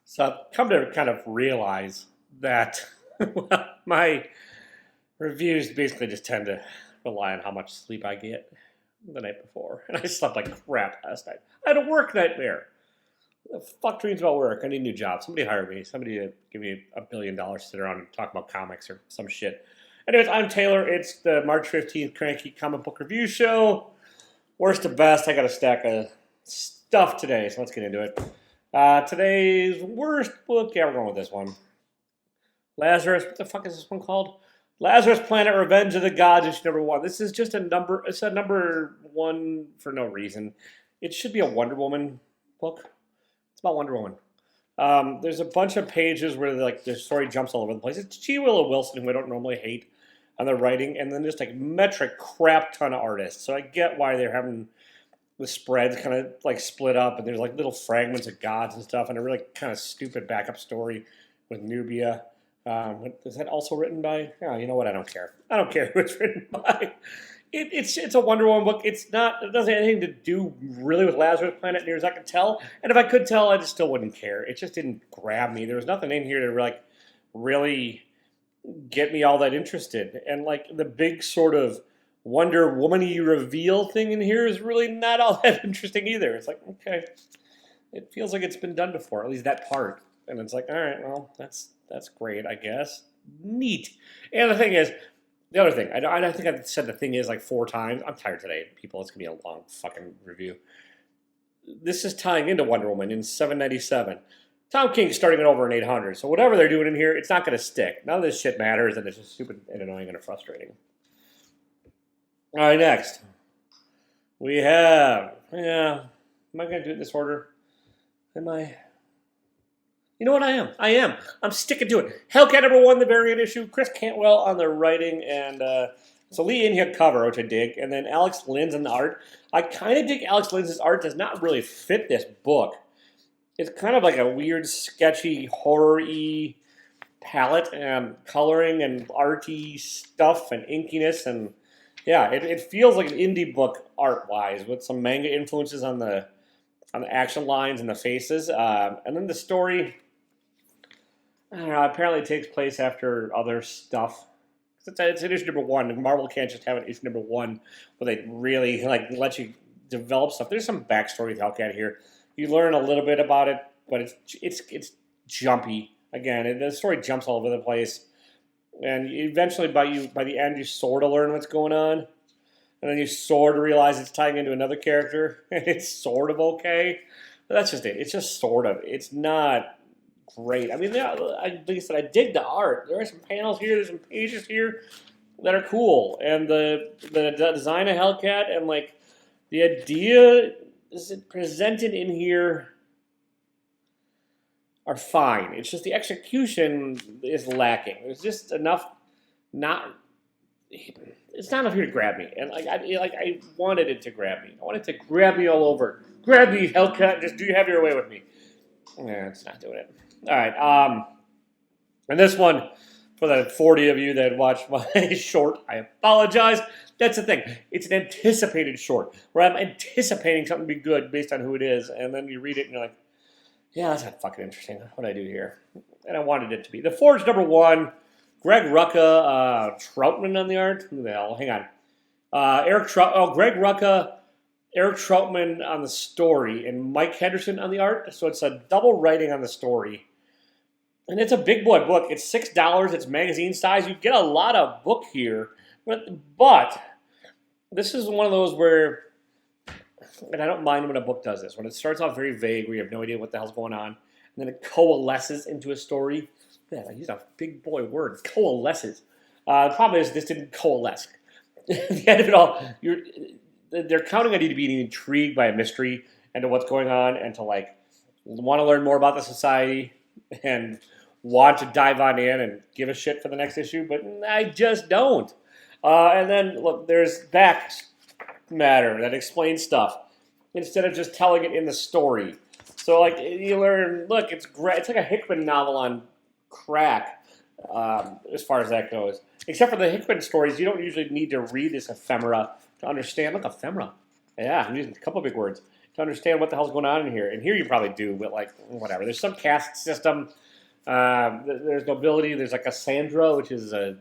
So I've come to kind of realize that well, my reviews basically just tend to rely on how much sleep I get the night before. And I slept like crap last night. I had a work nightmare. The fuck dreams about work. I need a new job. Somebody hire me. Somebody to give me $1 billion to sit around and talk about comics or some shit. Anyways, I'm Taylor. It's the March 15th Cranky comic book review show. Worst to best. I got a stack of stuff today, so let's get into it. Today's worst book, yeah, we're going with this one. Lazarus, what the fuck is this one called? Lazarus Planet Revenge of the Gods, issue number 1. This is just a number, it's a number 1 for no reason. It should be a Wonder Woman book. It's about Wonder Woman. There's a bunch of pages where like the story jumps all over the place. It's G. Willow Wilson, who I don't normally hate on the writing, and then just like metric crap ton of artists. So I get why they're having the spreads kind of like split up, and there's like little fragments of gods and stuff, and a really kind of stupid backup story with Nubia. Is that also written by? Yeah, you know what? I don't care. I don't care who it's written by. It's a Wonder Woman book. It's not. It doesn't have anything to do really with Lazarus Planet, near as I can tell. And if I could tell, I just still wouldn't care. It just didn't grab me. There was nothing in here to like really get me all that interested. And like the big sort of Wonder Woman-y reveal thing in here is really not all that interesting either. It's like, okay, it feels like it's been done before, at least that part. And it's like, all right, well, that's great, I guess. Neat. And the thing is, the other thing, I think I've said the thing is like 4 times. I'm tired today, people. It's going to be a long fucking review. This is tying into Wonder Woman in 797. Tom King's starting it over in 800. So whatever they're doing in here, it's not going to stick. None of this shit matters, and it's just stupid and annoying and frustrating. All right, next. We have, am I going to do it in this order? Am I? You know what I am? I'm sticking to it. Hellcat number 1, the variant issue. Chris Cantwell on the writing, and it's a Lee Inhya cover, which I dig, and then Alex Linz on the art. I kind of dig Alex Linz's art. Does not really fit this book. It's kind of like a weird, sketchy, horror-y palette, and coloring and arty stuff and inkiness, and yeah, it feels like an indie book art-wise with some manga influences on the action lines and the faces. And then the story, I don't know, apparently it takes place after other stuff. It's in issue number 1. Marvel can't just have an issue number 1 where they really like let you develop stuff. There's some backstory with Hellcat here. You learn a little bit about it, but it's jumpy. Again, the story jumps all over the place. And eventually, by the end, you sort of learn what's going on. And then you sort of realize it's tying into another character. And it's sort of okay. But that's just it. It's just sort of. It's not great. I mean, like I said, I dig the art. There are some panels here. There's some pages here that are cool. And the design of Hellcat and, like, the idea is presented in here are fine. It's just the execution is lacking. There's just enough it's not enough here to grab me. And I wanted it to grab me. I wanted it to grab me all over. Grab me, Hellcat. Just do you have your way with me. Yeah, it's not doing it. All right. And this one, for the 40 of you that watched my short, I apologize. That's the thing. It's an anticipated short where I'm anticipating something to be good based on who it is. And then you read it and you're like, yeah, that's not fucking interesting. What did I do here? And I wanted it to be. The Forge number 1, Greg Rucka, Troutman on the art. Who the hell? Hang on. Greg Rucka, Eric Troutman on the story, and Mike Henderson on the art. So it's a double writing on the story. And it's a big boy book. It's $6. It's magazine size. You get a lot of book here. But this is one of those where, and I don't mind when a book does this, when it starts off very vague, where you have no idea what the hell's going on, and then it coalesces into a story. Man, I used a big boy word. It coalesces. The problem is this didn't coalesce. At the end of it all, they're counting on you to be intrigued by a mystery and to what's going on, and to like want to learn more about the society and want to dive on in and give a shit for the next issue, but I just don't. And then look, there's back matter that explains stuff instead of just telling it in the story. So like you learn, look, it's great. It's like a Hickman novel on crack, as far as that goes. Except for the Hickman stories, you don't usually need to read this ephemera to understand. Look, ephemera. Yeah, I'm using a couple big words. To to understand what the hell's going on in here. And here you probably do, but like whatever. There's some caste system. There's nobility. There's like a Sandra, which is a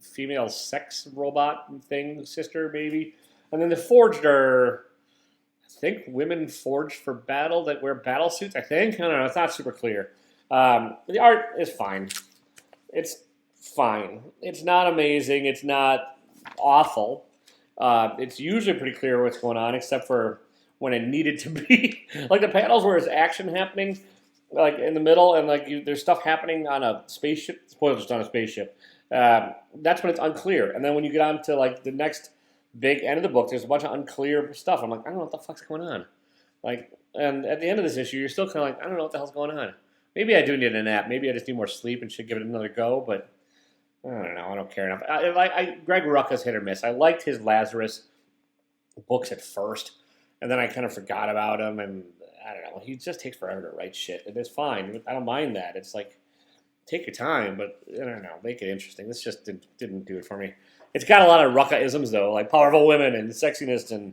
female sex robot thing, sister maybe. And then the Forged are, I think, women forged for battle that wear battle suits. I think, I don't know. It's not super clear. The art is fine. It's fine. It's not amazing. It's not awful. It's usually pretty clear what's going on, except for when it needed to be. Like the panels where there's action happening, like in the middle, and like there's stuff happening on a spaceship. Spoilers, it's on a spaceship. That's when it's unclear. And then when you get on to like the next big end of the book, there's a bunch of unclear stuff. I'm like, I don't know what the fuck's going on. Like, and at the end of this issue, you're still kind of like, I don't know what the hell's going on. Maybe I do need a nap. Maybe I just need more sleep and should give it another go. But I don't know. I don't care enough. Greg Rucka's hit or miss. I liked his Lazarus books at first, and then I kind of forgot about him. And I don't know. He just takes forever to write shit, and it's fine. I don't mind that. It's like, take your time, but I don't know. Make it interesting. This just didn't do it for me. It's got a lot of Rucka-isms, though, like powerful women and sexiness and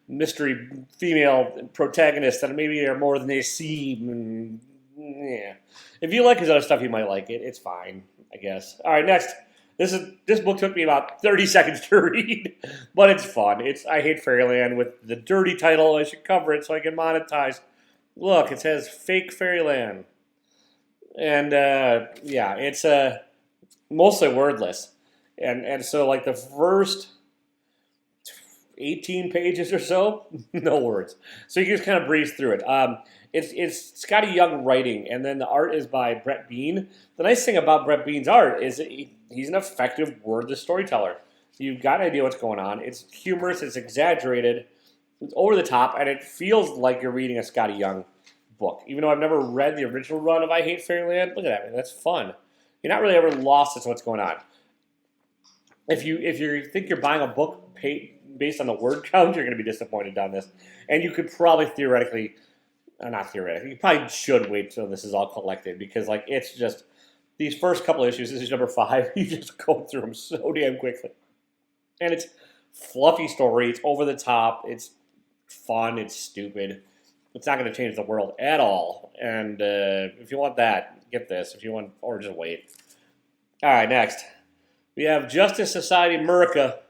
mystery female protagonists that maybe are more than they seem. And yeah, if you like his other stuff, you might like it. It's fine, I guess. All right, next. This book took me about 30 seconds to read, but it's fun. It's I Hate Fairyland with the dirty title. I should cover it so I can monetize. Look, it says Fake Fairyland. And, yeah, it's mostly wordless. And so, like, the first 18 pages or so, no words. So you can just kind of breeze through it. It's Scotty Young writing, and then the art is by Brett Bean. The nice thing about Brett Bean's art is that he's an effective wordless storyteller. You've got an idea what's going on. It's humorous, it's exaggerated, it's over the top, and it feels like you're reading a Scotty Young book. Even though I've never read the original run of I Hate Fairyland, look at that, man. That's fun. You're not really ever lost as to what's going on. If you think you're buying a book based on the word count, you're going to be disappointed on this. And you could probably theoretically, not theoretically, you probably should wait till this is all collected because like it's just these first couple issues. This is number 5. You just go through them so damn quickly, and it's fluffy story. It's over the top. It's fun. It's stupid. It's not going to change the world at all. And if you want that, get this. If you want, or just wait. All right, next. We have Justice Society America,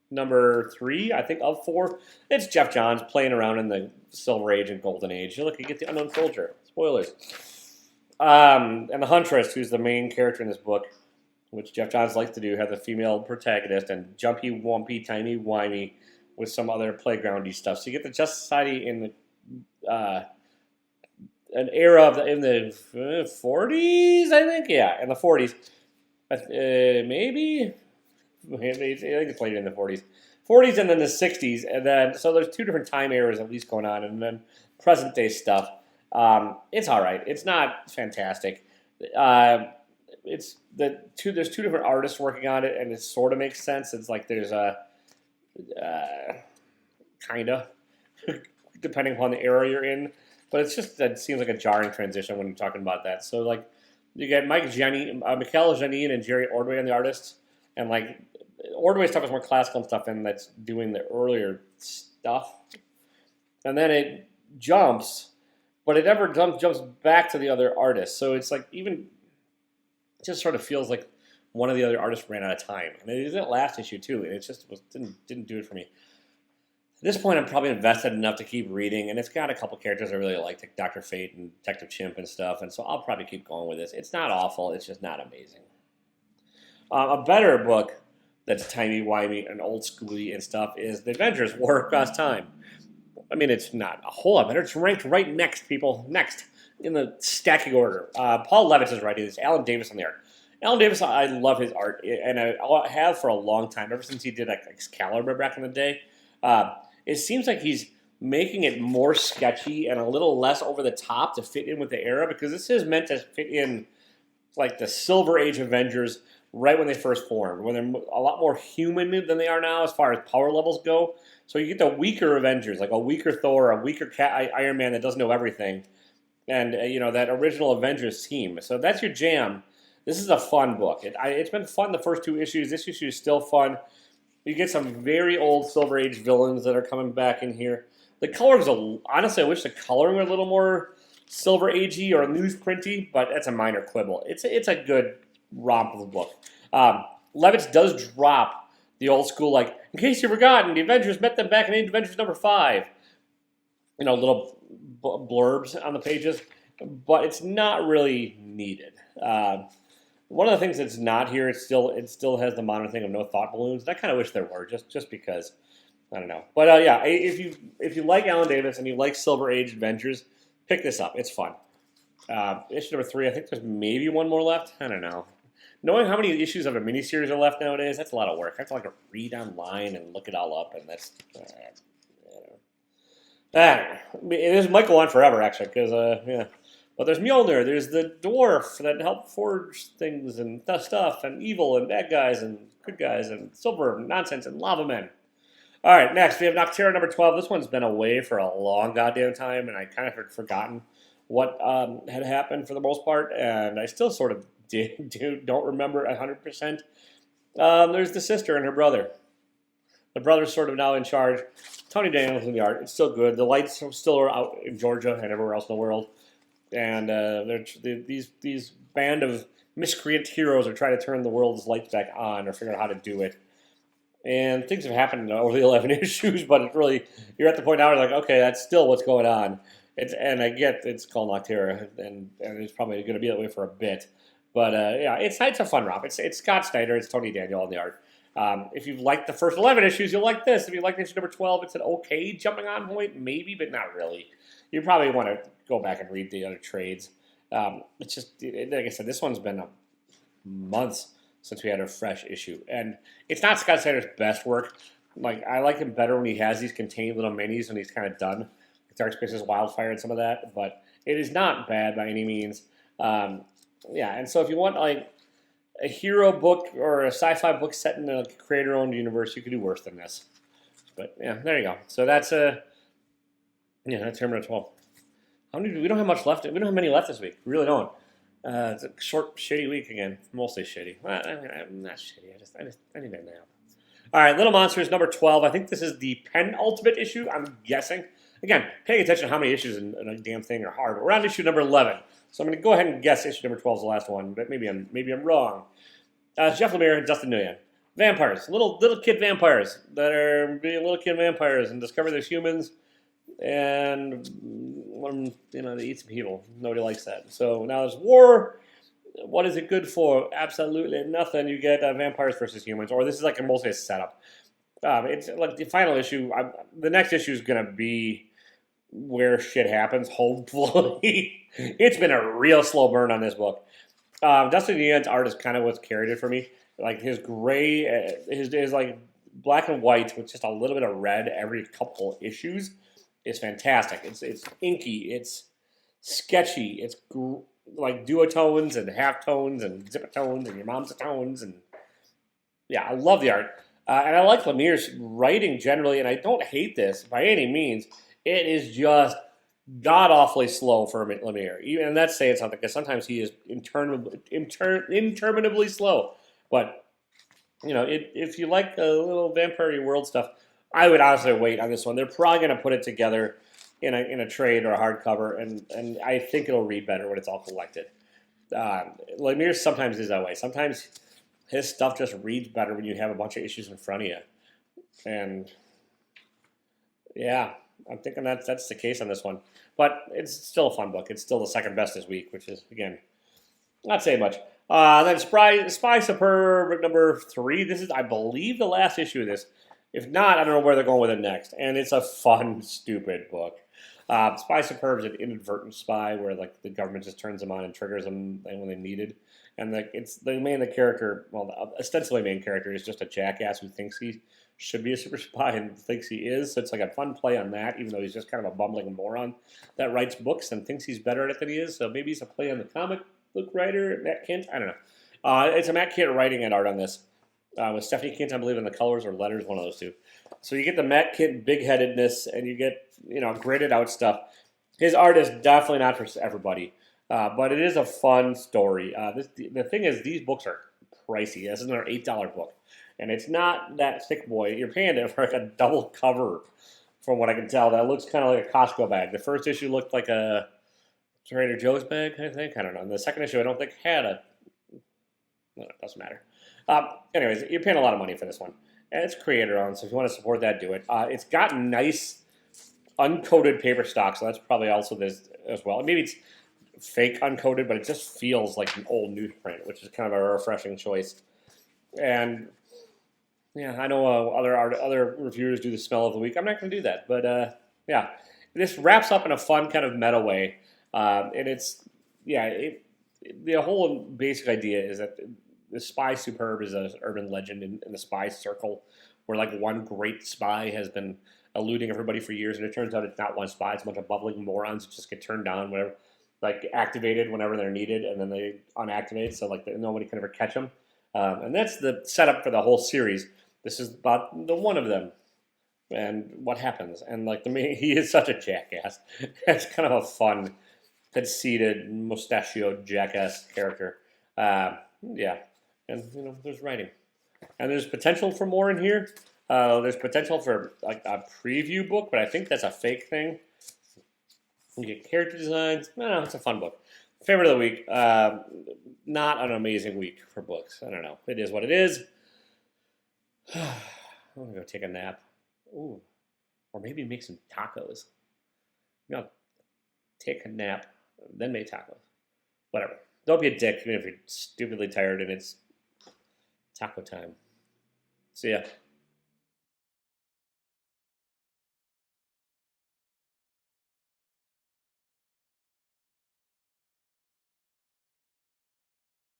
number 3, I think, of 4. It's Jeff Johns playing around in the Silver Age and Golden Age. Look, you get the Unknown Soldier. Spoilers. And the Huntress, who's the main character in this book, which Jeff Johns likes to do, have the female protagonist, and jumpy, wumpy, tiny, wimey with some other playgroundy stuff. So you get the Justice Society in an era in the 40s, I think. Yeah, in the 40s. Maybe I think it's later in the 40s. 40s and then the 60s. And then, so there's 2 different time eras at least going on. And then present day stuff. It's all right. It's not fantastic. There's 2 different artists working on it, and it sort of makes sense. It's like there's a kind of depending upon the era you're in, but it's just that it seems like a jarring transition when you're talking about that. So like you get Mikel Janin and Jerry Ordway on the artists, and like Ordway stuff is more classical and stuff, and that's doing the earlier stuff, and then it jumps. But it never jumps back to the other artists. So it's like even it just sort of feels like one of the other artists ran out of time. And it didn't last issue too. And it just didn't do it for me. At this point, I'm probably invested enough to keep reading. And it's got a couple characters I really like Dr. Fate and Detective Chimp and stuff. And so I'll probably keep going with this. It's not awful. It's just not amazing. A better book that's timey-wimey and old-schooly and stuff is The Avengers, War Across Time. I mean, it's not a whole lot better. It's ranked right next, people. Next in the stacking order. Paul Levitz is writing this. Alan Davis on the art. Alan Davis, I love his art, and I have for a long time, ever since he did Excalibur back in the day. It seems like he's making it more sketchy and a little less over the top to fit in with the era, because this is meant to fit in like the Silver Age Avengers right when they first formed, when they're a lot more human than they are now as far as power levels go. So you get the weaker Avengers, like a weaker Thor, a weaker Iron Man that doesn't know everything, and that original Avengers team. So that's your jam. This is a fun book. It's been fun the first 2 issues. This issue is still fun. You get some very old Silver Age villains that are coming back in here. The colors, honestly, I wish the coloring were a little more Silver Agey or newsprinty, but that's a minor quibble. It's a good romp of a book. Levitz does drop the old school, like, in case you've forgotten, the Avengers met them back in Age of Avengers number 5. Little blurbs on the pages, but it's not really needed. One of the things that's not here, it still has the modern thing of no thought balloons. And I kind of wish there were, just because. I don't know. But yeah, if you like Alan Davis and you like Silver Age Adventures, pick this up. It's fun. Issue number 3, I think there's maybe one more left. I don't know. Knowing how many issues of a miniseries are left nowadays, that's a lot of work. I have to read online and look it all up, and that's... it is Michael on forever, actually, because, yeah. But there's Mjolnir, there's the dwarf that helped forge things and stuff, and evil and bad guys and good guys and silver and nonsense and lava men. All right, next we have Nocterra number 12. This one's been away for a long goddamn time, and I kind of had forgotten what had happened for the most part, and I still sort of don't remember 100%. There's the sister and her brother. The brother's sort of now in charge. Tony Daniels in the art. It's still good. The lights still are out in Georgia and everywhere else in the world, and these band of miscreant heroes are trying to turn the world's lights back on or figure out how to do it. And things have happened over the 11 issues, but it's really, you're at the point now where you're like, okay, that's still what's going on. And I get it's called Nocterra, and it's probably going to be that way for a bit. But yeah, it's a fun romp. It's Scott Snyder, it's Tony Daniel on the art. If you've liked the first 11 issues, you'll like this. If you like issue number 12, it's an okay jumping on point, maybe, but not really. You probably want to go back and read the other trades. It's just, like I said, this one's been months since we had a fresh issue. And it's not Scott Snyder's best work. I like him better when he has these contained little minis when he's kind of done. Dark Spaces, Wildfire, and some of that. But it is not bad by any means. Yeah, and so if you want a hero book or a sci-fi book set in a creator-owned universe, you could do worse than this. But yeah, there you go. So that's that's Terminator 12. We don't have much left. We don't have many left this week. We really don't. It's a short, shitty week again. Mostly shitty. Well, I'm not shitty. I need a nap. All right, Little Monsters number 12. I think this is the penultimate issue. I'm guessing. Again, paying attention to how many issues in a damn thing are hard. But we're on issue number 11. So I'm going to go ahead and guess issue number 12 is the last one, but maybe I'm wrong. Jeff Lemire and Dustin Nguyen. Vampires, little kid vampires that are being little kid vampires and discover there's humans, and they eat some people. Nobody likes that. So now there's war. What is it good for? Absolutely nothing. You get vampires versus humans, or this is mostly a setup. It's like the final issue. The next issue is going to be where shit happens, hopefully. It's been a real slow burn on this book. Dustin Nguyen's art is kind of what's carried it for me. His gray, his black and white with just a little bit of red every couple issues is fantastic. It's inky, it's sketchy, it's duotones and halftones and zippertones and your mom's tones, and yeah, I love the art. And I like Lemire's writing generally, and I don't hate this by any means. It is just god-awfully slow for Lemire. And that's saying something, because sometimes he is interminably slow. But, if you like a little vampire world stuff, I would honestly wait on this one. They're probably going to put it together in a trade or a hardcover, and I think it'll read better when it's all collected. Lemire sometimes is that way. Sometimes his stuff just reads better when you have a bunch of issues in front of you. And, yeah, I'm thinking that's the case on this one. But it's still a fun book. It's still the second best this week, which is, again, not saying much. Then Spy Superb number 3. This is, I believe, the last issue of this. If not, I don't know where they're going with it next. And it's a fun, stupid book. Spy Superb is an inadvertent spy where the government just turns them on and triggers them when they needed. And the character, well, ostensibly main character is just a jackass who thinks he should be a super spy and thinks he is. So it's a fun play on that, even though he's just kind of a bumbling moron that writes books and thinks he's better at it than he is. So maybe he's a play on the comic book writer, Matt Kint. I don't know. It's a Matt Kint writing and art on this. With Stephanie Kint, I believe, in the colors or letters, one of those two. So you get the Matt Kint big-headedness, and you get, graded out stuff. His art is definitely not for everybody, but it is a fun story. The thing is, these books are pricey. This is another $8 book, and it's not that thick boy. You're paying it for a double cover from what I can tell. That looks kind of like a Costco bag. The first issue looked like a Trader Joe's bag, I think. I don't know. And the second issue, I don't think had a. Well, it doesn't matter. Anyways, you're paying a lot of money for this one. And it's creator owned, so if you want to support that, do it. It's got nice uncoated paper stock, so that's probably also this as well. Maybe it's fake uncoated, but it just feels like an old newsprint, which is kind of a refreshing choice. And yeah, I know other reviewers do the smell of the week. I'm not going to do that, but yeah, this wraps up in a fun kind of meta way, and it's the whole basic idea is that the spy superb is an urban legend in the spy circle, where like one great spy has been eluding everybody for years, and it turns out it's not one spy; it's a bunch of bubbling morons who just get turned down whenever, like activated whenever they're needed, and then they unactivate, so like nobody can ever catch them. And that's the setup for the whole series. This is about the one of them and what happens. And like he is such a jackass. It's kind of a fun, conceited, mustachioed jackass character. Yeah, and there's writing, and there's potential for more in here. There's potential for like a preview book, but I think that's a fake thing. You get character designs. No, it's a fun book. Favorite of the week. Not an amazing week for books. I don't know. It is what it is. I'm going to go take a nap. Ooh. Or maybe make some tacos. Take a nap, then make tacos. Whatever. Don't be a dick even if you're stupidly tired and it's taco time. See ya.